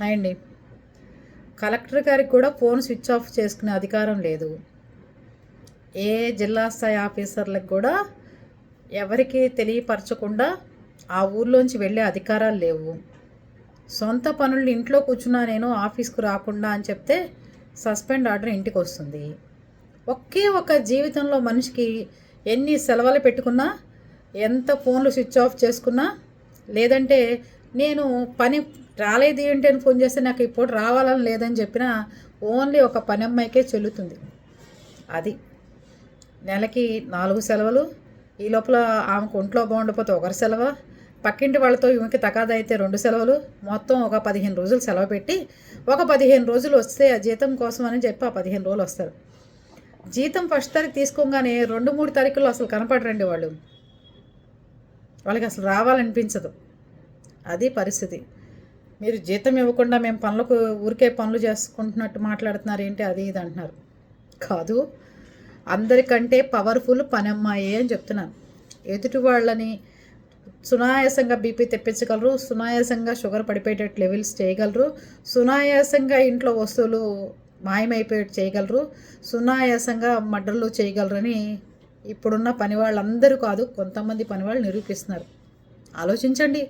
Hi అండి. Collector గారికి కూడా ఫోన్ స్విచ్ ఆఫ్ చేసుకునే అధికారం లేదు. ఏ జిల్లా స్థాయి ఆఫీసర్లకు కూడా ఎవరికి తెలియపరచకుండా ఆ ఊర్లోంచి వెళ్ళే అధికారాలు లేవు. సొంత పనులు ఇంట్లో కూర్చున్నా నేను ఆఫీస్కు రాకుండా అని చెప్తే సస్పెండ్ ఆర్డర్ ఇంటికి వస్తుంది. ఒకే ఒక జీవితంలో మనిషికి ఎన్ని సెలవులు పెట్టుకున్నా, ఎంత ఫోన్లు స్విచ్ ఆఫ్ చేసుకున్నా, లేదంటే నేను పని రాలేదు ఏంటి అని ఫోన్ చేస్తే నాకు ఇప్పుడు రావాలని లేదని చెప్పినా ఓన్లీ ఒక పని అమ్మాయికే చెల్లుతుంది. అది నెలకి 4 సెలవులు. ఈ లోపల ఆమెకు ఒంట్లో బాగుండకపోతే ఒకరి సెలవు, పక్కింటి వాళ్ళతో ఈమెకి తగాదా అయితే 2 సెలవులు, మొత్తం ఒక 15 రోజులు సెలవు పెట్టి ఒక 15 రోజులు వస్తే ఆ జీతం కోసం అని చెప్పి ఆ 15 రోజులు వస్తారు. జీతం ఫస్ట్ తారీఖు తీసుకోగానే 2-3 తారీఖుల్లో అసలు కనపడరండి వాళ్ళు. వాళ్ళకి అసలు రావాలనిపించదు. అది పరిస్థితి. మీరు జీతం ఇవ్వకుండా మేము పనులకు ఊరికే పనులు చేసుకుంటున్నట్టు మాట్లాడుతున్నారు ఏంటి అది ఇది అంటున్నారు. కాదు, అందరికంటే పవర్ఫుల్ పని అమ్మాయి అని చెప్తున్నాను. ఎదుటి వాళ్ళని సునాయాసంగా బీపీ తెప్పించగలరు, సునాయాసంగా షుగర్ పడిపోయేటట్టు లెవెల్స్ చేయగలరు, సునాయాసంగా ఇంట్లో వస్తువులు మాయమైపోయేట్టు చేయగలరు, సునాయాసంగా మర్డర్లు చేయగలరని ఇప్పుడున్న పని వాళ్ళందరూ కాదు, కొంతమంది పని వాళ్ళు నిరూపిస్తున్నారు. ఆలోచించండి.